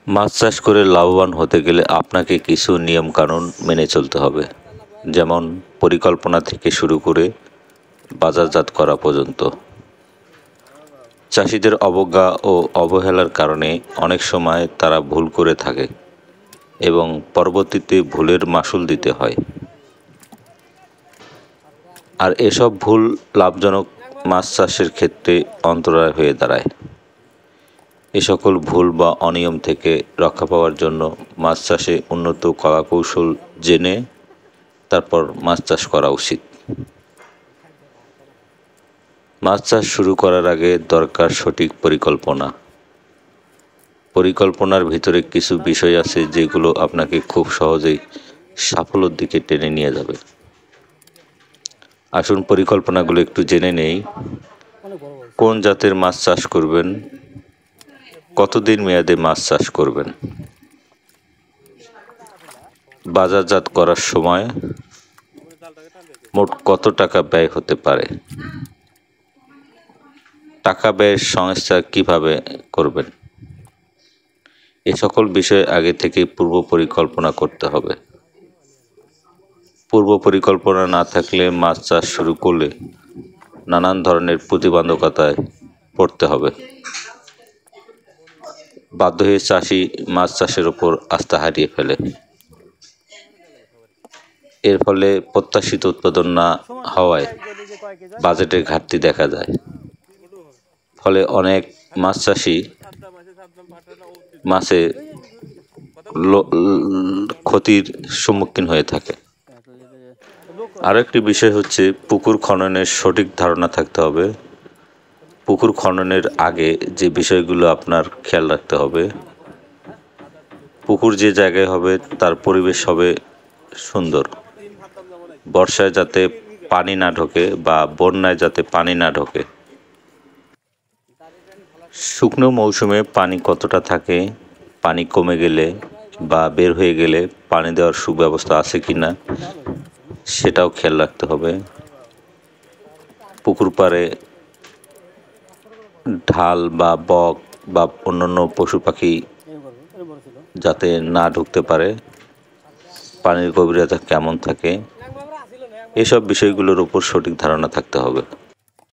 মাছ চাষ করে লাভবান হতে গেলে আপনাকে কিছু নিয়ম কানুন মেনে চলতে হবে, যেমন পরিকল্পনা থেকে শুরু করে বাজারজাত করা পর্যন্ত। চাষিদের অবজ্ঞা ও অবহেলার কারণে অনেক সময় তারা ভুল করে থাকে এবং পরবর্তীতে ভুলের মাসুল দিতে হয়। আর এসব ভুল লাভজনক মাছ চাষের ক্ষেত্রে অন্তরায় হয়ে দাঁড়ায়। এ সকল ভুল বা অনিয়ম থেকে রক্ষা পাওয়ার জন্য মাছ চাষে উন্নত কলাকৌশল জেনে তারপর মাছ চাষ করা উচিত। মাছ চাষ শুরু করার আগে দরকার সঠিক পরিকল্পনা। পরিকল্পনার ভিতরে কিছু বিষয় আছে যেগুলো আপনাকে খুব সহজেই সাফল্যের দিকে টেনে নিয়ে যাবে। আসুন পরিকল্পনাগুলো একটু জেনে নেই। কোন জাতের মাছ চাষ করবেন, কতদিন মেয়াদে মাছ চাষ করবেন, বাজারজাত করার সময় মোট কত টাকা ব্যয় হতে পারে, টাকা ব্যয়ের সংস্থা কিভাবে করবেন। এ সকল বিষয়ে আগে থেকে পূর্ব পরিকল্পনা করতে হবে। পূর্ব পরিকল্পনা না থাকলে মাছ চাষ শুরু করলে নানান ধরনের প্রতিবন্ধকতায় পড়তে হবে। বাধ্য হয়ে চাষি মাছ চাষের ওপর আস্থা হারিয়ে ফেলে। এর ফলে প্রত্যাশিত উৎপাদন না হওয়ায় বাজেটের ঘাটতি দেখা যায়। ফলে অনেক মাছ চাষি মাছে ক্ষতির সম্মুখীন হয়ে থাকে। আরও একটি বিষয় হচ্ছে পুকুর খননের সঠিক ধারণা থাকতে হবে। পুকুর খননের আগে যে বিষয়গুলো আপনার খেয়াল রাখতে হবে, পুকুর যে জায়গায় হবে তার পরিবেশ হবে সুন্দর, বর্ষায় যাতে পানি না ঢোকে বা বন্যায় যাতে পানি না ঢোকে। শুকনো মৌসুমে পানি কতটা থাকে, পানি কমে গেলে বা বের হয়ে গেলে পানি দেওয়ার সুব্যবস্থা আছে কি না সেটাও খেয়াল রাখতে হবে। পুকুর পাড়ে ঢাল বা বক বা অন্যান্য পশু পাখি যাতে না ঢুকতে পারে, পানির গভীরতা কেমন থাকে, এসব বিষয়গুলোর উপর সঠিক ধারণা থাকতে হবে।